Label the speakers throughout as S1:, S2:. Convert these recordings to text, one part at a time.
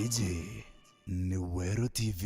S1: Gigi ni Weru TV.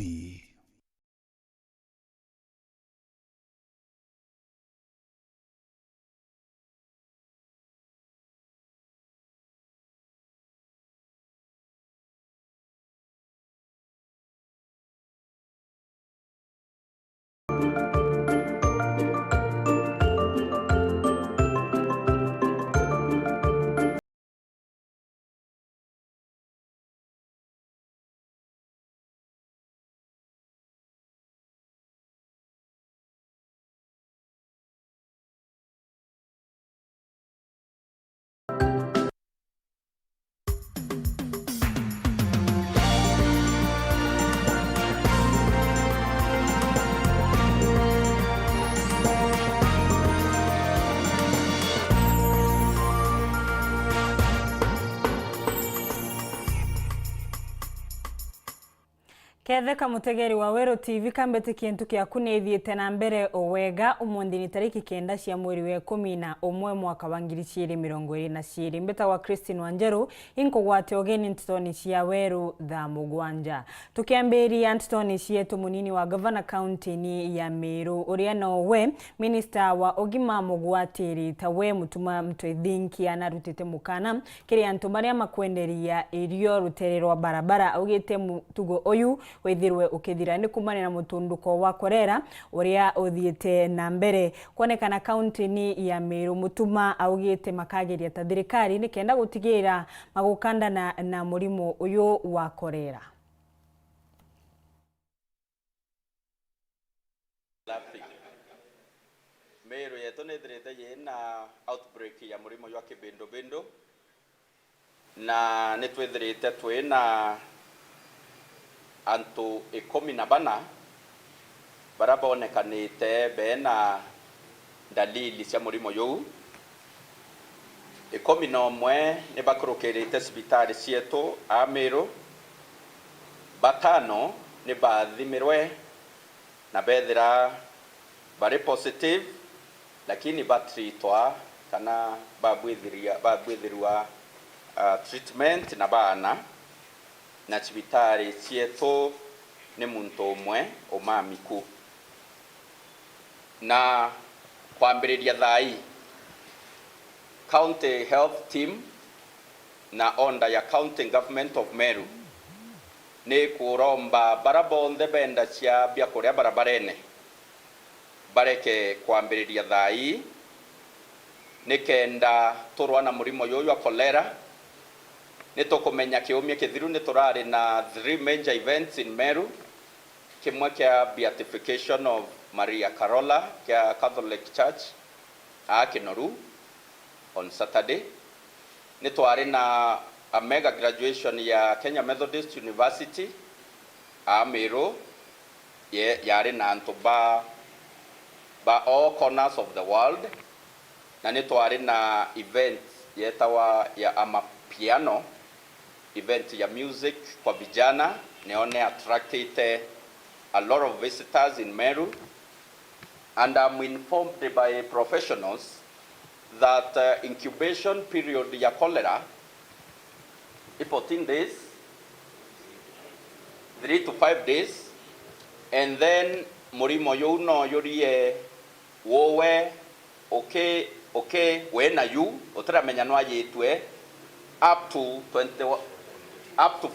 S2: Ketheka mutegeri wa Weru TV kambete kintu kya kunethiete na mbere owega umundi ni tariki 9 cia mweri wa 11 mwaka wa 2022 mbeta wa Christine wa NJERU inkogwate ogeni Nteto cia Weru Thaa Mugwanja tukiambiria Nteto cietu munini wa governor county ni ya Meru uria nowe minister wa ogima Mugwatiri tawe mutuma mtwethinki anarutite mukana kiri antu maria makwenderia irio rutererwa barabara augite mutugo oyu wethirwe ukithira ni kumana na mutunduko wa korera uria uthiete na mbere kuonekana county ni ya Meru mutuma augite makageria ta thirikari ni kenda gutigira magukandana na murimo uyu wa korera.
S3: Meru yetu nithirite yina outbreak ya murimo wa kibindubindu na nitwithirite twina antu 14 barabonekanite bena dalili cia murimo yu 11 ni bakurukirite sibitari cietu a Meru, batano ni bathimirwe na bethira bari positive lakini batritwa kana babwithirwa treatment na bana na sibitari cietu ni muntu umwe umamiku na kwambiriria thai county health team na onda ya county government of Meru ni kuromba barabonde benda cia bia kuria barabarene bareke kwambiriria thai ni kenda turwa na murimo yoyo wa kolera nitukumenya kiumia kithiru niturari na 3 major events in Meru. Kimwe kia beatification of Maria Carola kia Catholic Church Kinoru on Saturday. Nitwari na a mega graduation ya Kenya Methodist University Meru yari na antu ba all corners of the world. Na nitwari na event yetawa ya amapiano event ya music kwa vijana neone attracted a lot of visitors in Meru, and I'm informed by professionals that incubation period ya cholera is 14 days, 3 to 5 days, and then murimo yuno yurie wowe okay wena yu otaramenya no ayetwe up to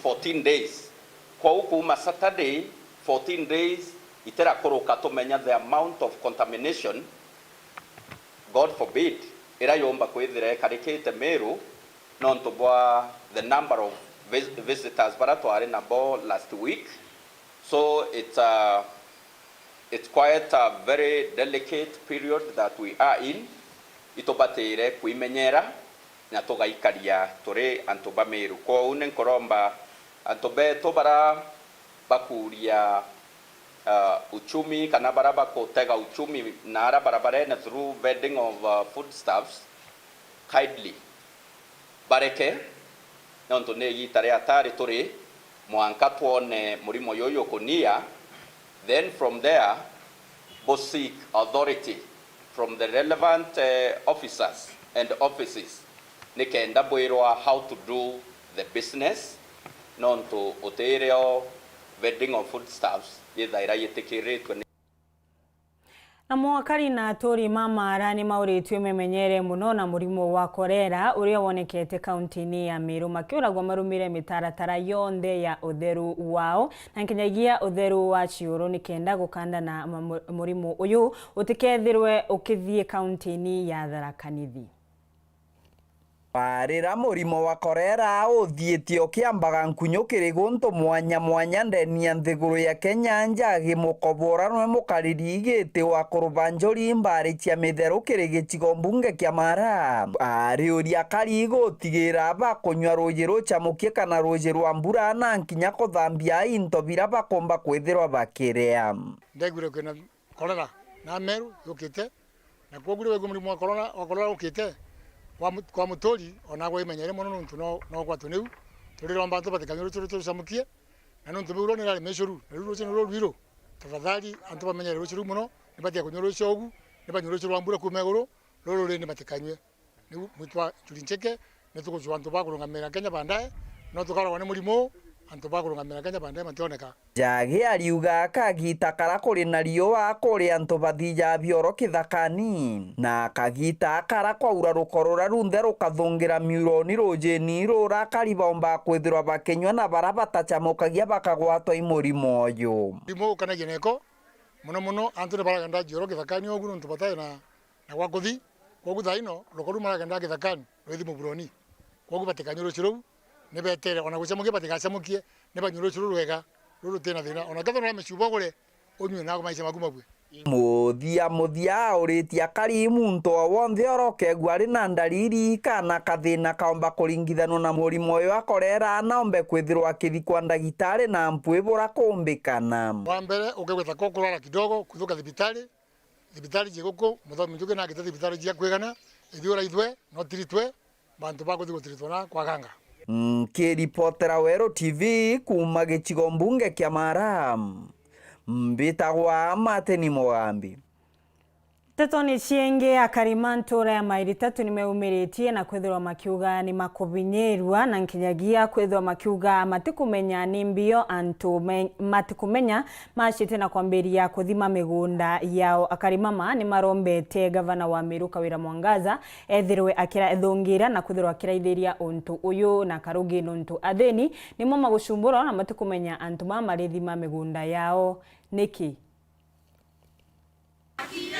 S3: 14 days kwa ukuma Saturday 14 days itera koroka tumenya the amount of contamination God forbid ira yomba kwithire karikite Meru nonto bwa the number of visitors baratware na bo last week. So it's quite a very delicate period that we are in. Itobatire kuimenyera na tugaikaria turi antu ba Meru ko unen koromba antu beto bara bakuria uchumi kana bara bakotega uchumi nara barabara through vending of foodstuffs kindly bareke nonto ne yitare atari turi mwanka tuone murimo yoyo kunia, then from there bo seek authority from the relevant officers and offices nikenda boirwa how to do the business nontu utireo vending of foodstuffs yethaira yitikiritwe.
S2: Na mwakari na atori mamara ni mauritwe memenyere muno na murimo wa korera uria wonekete kaunti-ini ya Meru makiuragwa marumire mitaratara yonde ya utheru wao na nkinyagia utheru wa ciuru ni kenda gukanda na murimo uyu utikethirwe ukithie kaunti-ini ya Thaa Nithi.
S4: Parira murimo wa korera uthiete ukiambaga nkunyukiri guntu mwanya mwanya ndeni ya nthiguru ya Kenya njagi mukobora no mukariri igite wa kurubanjori mbari cia mitherukiri gicigo mbunge kia Mara ari uria kari gutigira ba kunywa ruji rucamukie kana ruji rwa mbura na nkinya kuthambia into bira bakomba kwithirwa bakirea
S5: ndegure kwina korera na Meru yukite na kogure we murimo wa korera ukite kwa mutori onagwo imenyere muno nuntu no gwatu niu turiromba tubatikanyoro turu samukie na nuntu biro nirari meshuru ruru cino ruru tafadhali antu bamenyere ruru muno nibatia kunyoro shogu nibanyoro ruru ambura kumegoro ruru ni batikanywe ni mutwa tulincheke netuko antu bakurungamira Kenya bandaye no tukarwa ni murimo antu bakurungamira Kenya bandaye mationeka
S4: jagi ariuga kagita kara kuri na riua kuri antu bathija bioro kithakani na kagita kara kwaura rukorora runthe rukathungira miuroni rujeni rura karibomba kwithirwa bakenywa na bara batachamukagia bakagwatwa imurimo uyu
S5: murimo kana gineko muno antu baraganda joro kithakani ogu nuntu batai na gwakuthi kogu thaino rukoru maraganda kithakani rwithi muburoni kogu batikanyoro ciru ni betere ona gucamukie batikacamukie ni banyoro ciru rwega ruru tena thina ona katho no mecubogore unywe nago maica magumabwe muthia uritia kari muntu wonthe oroke gwari na ndariri kana kathina kaomba kuringithanwo na murimo uyu akorera naombe kwithirwa kithikwa ndagitari na mpwibura kumbikana wa mbere ukegwetha kokurara kidogo kuthuka thibitari jiguku muthomi njuke na githa thibitari jia kwigana ithiura ithwe no tiritwe bantu bakuthi tiritwe na kwaganga
S4: Kiripotera Weru TV kuma gicigo mbunge kia Mara mbitagwa Mateni Mogambi.
S2: Nteto ni cienge akarimantura ya mairi 3 nimeumiretie na kwethirwa makiuga ni makobinyerwa na nkinyagia kwethirwa makiuga matikumenya ni mbio antu matikumenya mashite na kwambiria kuthima migunda yao akarimama ni marombete gavana wa Meru Kawira Mwangaza ethirwe akira ethungira na kwethirwa akiraithiria untu uyu na karugi nuntu atheni nimo magucumbura na matikumenya antu marithima migunda yao niki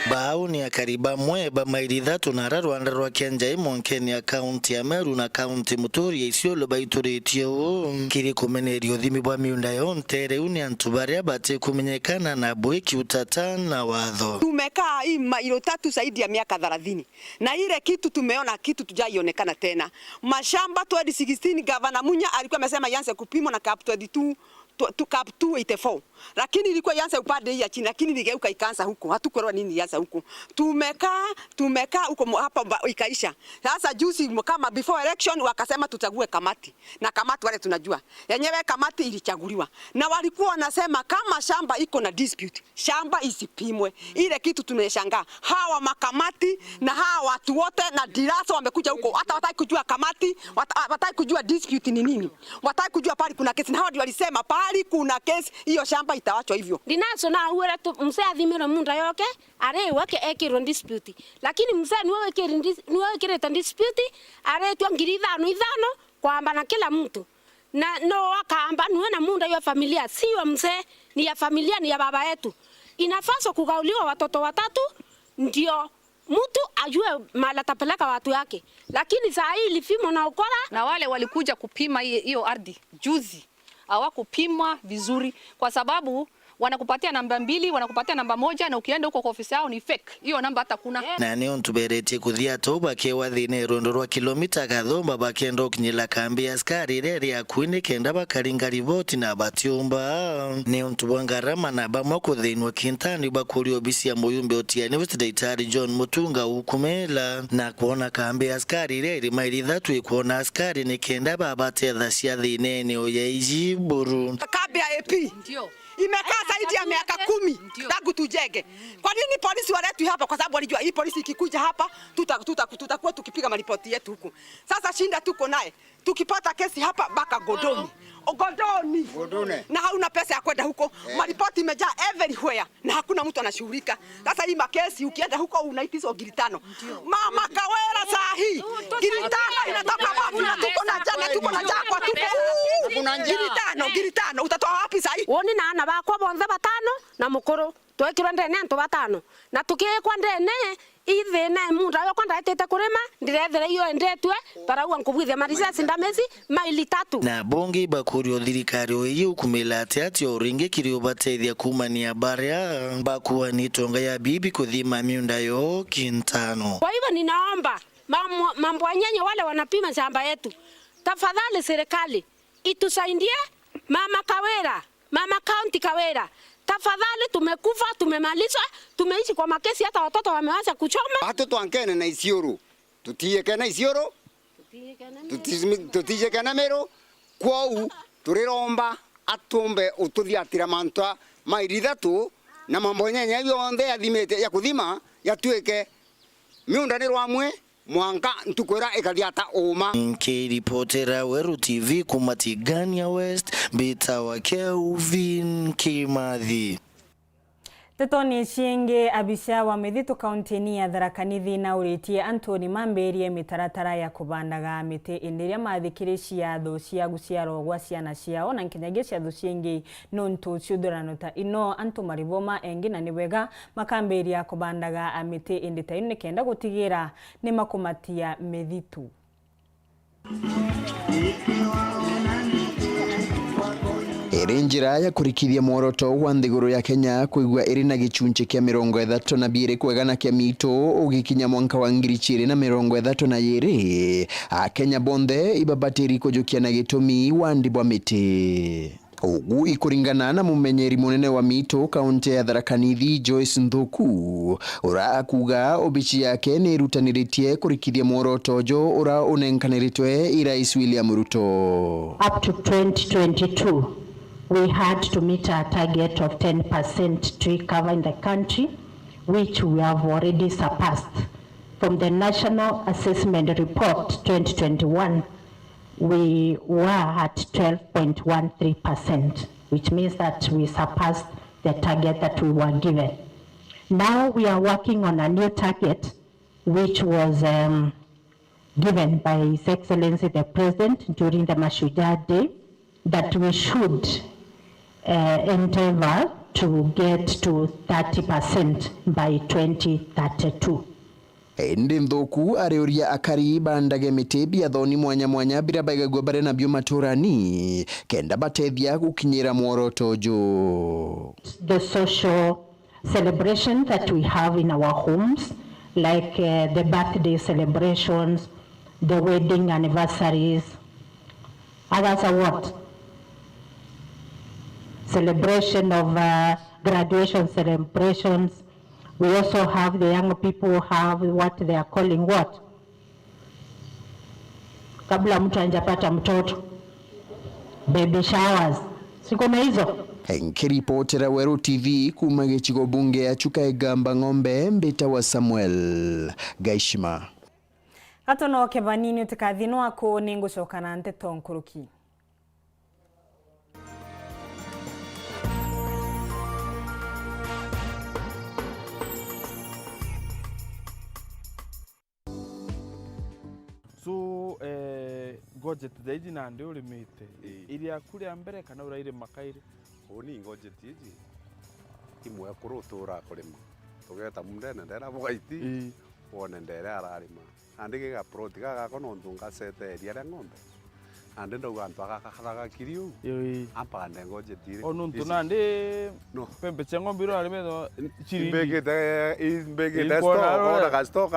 S6: Bau ni akariba mweba mairi 3 na Rwanda rwa Kenja imonkeni ya kaunti ya Meru na kaunti Muturi ya Isiolo baituritio kiri kumenerio thimi bwa miunda yontere uni antubaria bate kumenyekana na bweki utata na wadho.
S7: Tumekaa hii mairo 3 zaidi ya miaka 30 na ile kitu tumeona kitu tujaionekana tena. Mashamba 2016 gavana Munya alikuwa amesema yanze kupimwa na cap 22 cap 284 lakini ilikuwa yanza upande ya chini lakini ligeuka ikaanza huko hatukuelewa nini yanza huko tumekaa huko hapa ikaisha sasa juzi kama before election wakasema tuchague kamati na kamati wale tunajua yenyewe kamati ilichaguliwa na walikuwa wanasema kama shamba iko na dispute shamba isipimwe ile kitu tunashangaa hawa makamati na hawa watu wote na dirasa wamekuja huko hata wataki kujua kamati wataki kujua dispute ni nini wataki kujua pali kuna kesi na hawa walisema pali kuna kesi hiyo shamba itawachwa hivyo
S8: dinaso na uwera tu mse athimiro munda yoke are wake ekiro dispute lakini mse niwe kireta dispute are tu ngiri 5 kwamba na kila mtu na no akaamba niwe na munda yo familia sio mse ni ya familia ni ya baba yetu inafaswa kugauliwa watoto 3 ndio mtu ajue mala tapeleka watu yake lakini saa hii ilifimo na ukora
S9: na wale walikuja kupima hiyo ardhi juzi hawakupimwa vizuri kwa sababu wanakupatia namba 2 wanakupatia namba 1 na ukienda huko kwa ofisi yao ni fake hiyo namba hata kuna
S6: na ni ontuberete kuthia toba kewa thine rondorwa kilomita gathomba bakendo kinyila kambi askari reri akwine kenda bakaringa rivoti na batiumba ni ontubwangarama na bamwa kuthinwa kintani bakuri obisi ya muyumbe otia University Daitari John Mutunga ukumela na kuona kambi askari reri mairi 3 kuona askari ni kenda babate thacia thine ni oya ijiburu
S7: kambi ya AP
S9: ndio
S7: Imekaa zaidi ya miaka 10 tangu tujenge. Kwa nini polisi waletwi hapa? Kwa sababu walijua hii polisi ikikuja hapa tutakuwa tukipiga maripoti yetu huku. Sasa shinda tuko naye. Tukipata kesi hapa baka Godoni. Godoni. Na hauna pesa ya kwenda huko. Maripoti imejaa everywhere na hakuna mtu anashughulika. Sasa hii makesi ukienda huko unaitizwa ngiri 5. Mama Kawera saa hii ngiri 5 inatoka wapi? Na tuko na jana kwa tuko. Ngiri 5 utatoa wapi saa hii?
S8: Woni na ana bakwa bonze 5 na mukuru. Twekirwa ndene antu 5 na tukikwa ndene ithene mundu ayo kwanda etete kurima ndirethere iyo endetwe paragwa nkubwithia marisasi ndamezi maili 3
S6: na bongi bakurio thirikari uyu kumila ati oringe kirio bateithia kumania baria bakuwa ni tonga ya bibi kuthima miunda yo kintano.
S8: Kwa hivyo ninaomba mambo wanyenye wale wanapima shamba yetu, tafadhali serikali itusaidie. Mama Kawera, mama county Kawera, tafadhali tumekufa, tumemalizwa, tumeishi kwa makesi, hata watoto wameanza kuchoma.
S10: Hata tuankene na Isiolo, tutiye na Isiolo, tutiye na Meru, kwau turiromba atumbe ututhiatira mantwa mairi 3 na mambo nyenye yonde yathimete ya kuthima yatuike miunda rwamwe mwanka ntukwera ikathiata uma.
S6: Nkiripotera Weru TV kumatigania West bita wa Kelvin Kimathi.
S2: Tetoni cienge abisha wa Methito County ya Tharaka Nithi na uritie Anthony Mamberie mitaratara ya kubandaga mite indiria mathikirishia tho cia guciaro gwa ciana ciao na nkinyagia cia tho cienge nontu ciuthurano ta ino antu mariboma engi na niwega makamberia kubandaga mite indita ine kenda gutigira ni makumatia Methito.
S11: Iri njira ya kurikithia mworoto wa nthiguru ya Kenya kuigua iri na gichunche kia 32 kwegana kia mito ugikinya mwanka wa 2032 Kenya bonthe ibabatiri kujukia na gitumi wandibwa miti. Ugu ikuringana na mumenyeri munene wa mito kaunti ya Tharaka Nithi Joyce Nthuku urakuga obichi yake ni rutaniritie kurikithia mworoto jo ura unenkaniritwe Rais William Ruto.
S12: Up to 2022 we had to meet a target of 10% tree cover in the country, which we have already surpassed. From the National Assessment Report 2021, we were at 12.13%, which means that we surpassed the target that we were given. Now we are working on a new target, which was given by His Excellency the President during the Mashujaa Day, that we should endeavor to get to 30% by 2032.
S11: Indi Nthuku ariuria akari bandage miti bia thoni mwanya mwanya bira baigagwa bare na bio maturani kenda batethia gukinyira mworoto jo.
S12: The social celebration that we have in our homes, like the birthday celebrations, the wedding anniversaries, others are what? Celebration of graduation celebrations. We also have the young people have what they are calling what? Kabla mtu anjapata mtoto. Baby showers. Siko na hizo.
S11: Nkiripotera Weru TV kuma gichigo bunge ya Chukaigamba Ng'ombe mbita wa Samuel Gaishima.
S2: Hato no kebanini utikathino ako ningushoka Nteto nkuruki.
S13: So budget zaidi na ndio limite ili akuri ambere kana uraire makaire
S14: oni budget iji imwe kurutura kurima tugeta mundene ndera bwaiti wone ndere ararima andike ga proti ga kono ndunga sete ria ng'ombe ande ndo gantu akakaraga kiriu ampa ande budget iri
S13: ono ntunande no pembe cheng'ombe ro arime chiri
S14: imbegete sto ga sto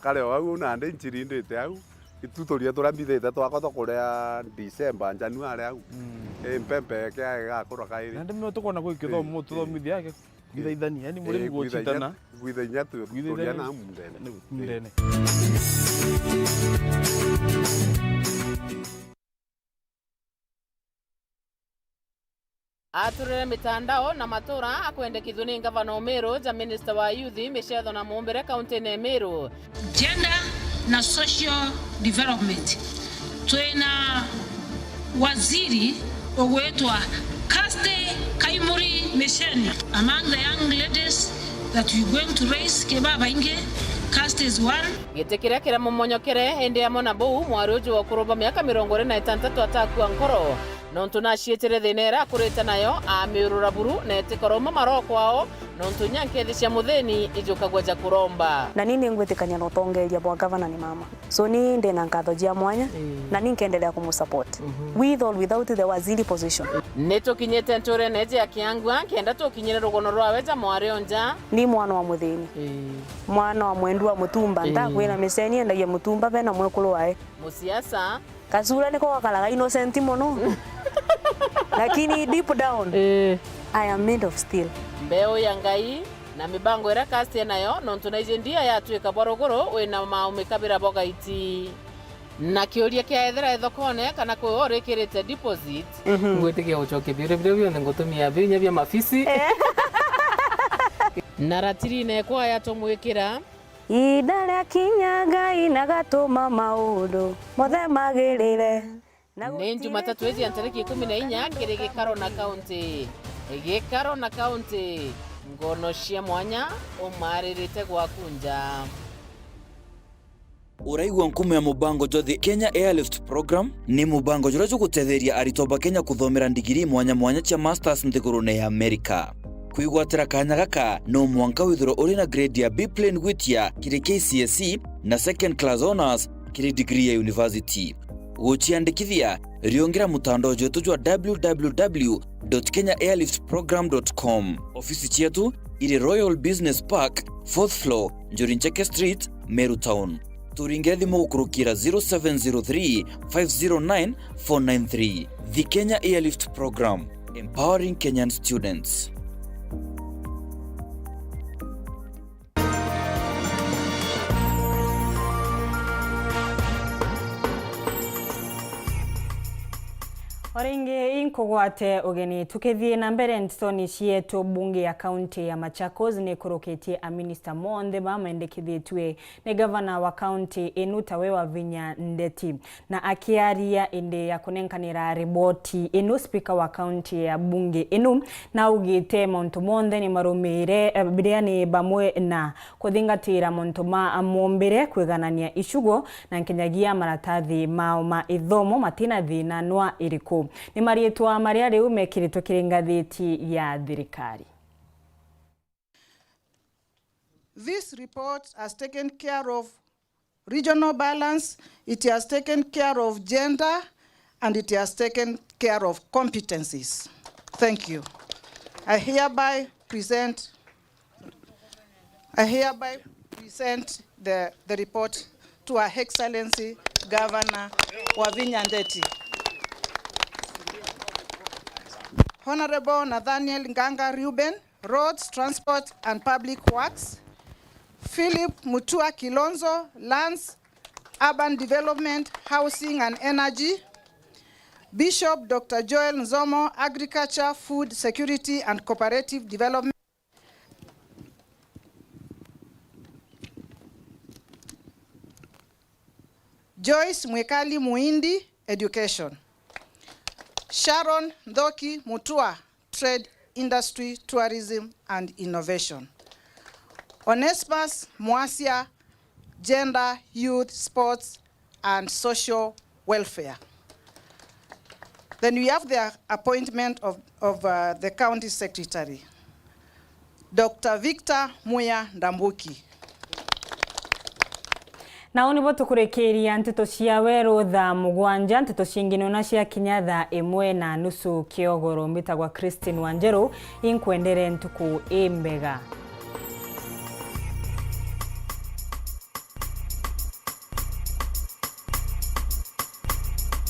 S14: kale au nande chiri ndete au itutoria turambithite twakotho kuria December January au mpempe kia gakura kairi
S13: nande me tukona gwikithomo tuthomithia yake gwithaithania yani muri guchitana
S14: gwithainya turia na mundene.
S15: aturire mitandao na matura akwendekithwo ni gavana Meru ja minister wa youth Michetho na Mumbere county ne Meru.
S16: Gender na social development twina waziri ogwetwa Kaste Kaimuri Mesheni. Among the young ladies that we're going to raise kebaba inge Kaste is one.
S15: Gitikira kira mumonyokere hende ya mona bou mwaruju wa kuroba miaka 26 atakua nkoro nontu nashietire thinera kurita nayo amirura buru na etikoroma maroko ao nontu nyankethi cia mutheni ijukagwaja kuromba
S17: na nini ngwetikanya no tongeria bwa governor ni mama so ni ndena ngatho jia mwanya na ninkendelea kumusupport with or without the waziri position
S15: neto kinyete ntore neje akiangwa kenda to kinyere rogono rwawe ja mwarionja
S17: ni mwana wa mutheni mwana wa mwendu wa mutumba nda kwina meseni endagia mutumba bena mwekulu wae
S15: musiasa
S17: kazura niko wakalaga innocent mono lakini deep down I am made of steel.
S15: Mbeo ya ngai na mibango ira Kaste nayo nontu na ijendia yatwika borogoro wina maumikabira boga iti na kiuria kia ethera thokone kana kwirikirite deposit
S18: ngwetikia ucoke bire bire ngutumia binya bya mafisi
S15: na ratiri ne kwa yatomwikira
S17: idara kinyaga inagatuma maudu mothe magirire
S15: ni Jumatatu ezi ya tariki 14 kiri gikaro na county ngono cia mwanya umaririte gwakunja
S19: Uraigwa nkume ya mubango jothi Kenya Airlift Program ni mubango jura gutetheria aritoba Kenya kuthomera ndigiri mwanya cia masters nthigurune ya America. Kuigwatira kanya gaka no mwanka withiro uri na grade ya B plane gwitia kiri KCSE na second class honors kiri degree ya university. Uchiandikithia riongera mutandao jetu jwa www.kenyaairliftprogram.com. Ofisi chetu iri Royal Business Park 4th floor Njorincheke Street, Meru Town. Turingire thimu gukurukira 0703 509 493. The Kenya Airlift Program, empowering Kenyan students.
S2: Oringe inkogwate ogeni tukithie na mbere ntoni cietu bunge ya county ya Machakos ni kuroketie a minister monde mamendekithitwe ni governor wa county enu Thaa wa Vinya Ndeti na akiaria inde ya kunenkanira riboti enu speaker wa county ya bunge enu na ugite monto monde ni marumire biriani bamwe na kuthingatira monto ma mombere kwiganania ishugo na nkenyagia maratathi mao ma ithomo matina thina nwa iriku ni marietwa maria riu mekirito kiringathiti ya thirikari.
S20: This report has taken care of regional balance, it has taken care of gender, and it has taken care of competencies. Thank you. I hereby present the report to Her Excellency Governor wa Vinya Ndeti. Honorable Nathaniel Nganga Reuben, Roads, Transport and Public Works. Philip Mutua Kilonzo, Lands, Urban Development, Housing and Energy. Bishop Dr. Joel Nzomo, Agriculture, Food Security and Cooperative Development. Joyce Mwekali Muindi, Education. Sharon Ndoki Mutua, Trade, Industry, Tourism and Innovation. Onesmus Mwasia, Gender, Youth, Sports and Social Welfare. Then we have the appointment of the County Secretary, Dr. Victor Muya Ndambuki.
S2: Na oni boto kurekeria Nteto cia Weru Thaa Mugwanja Nteto cingino na cia kinya Thaa 1:30 kiogoro mbitagwa Christine Wanjeru inkwendere ntuku imbega.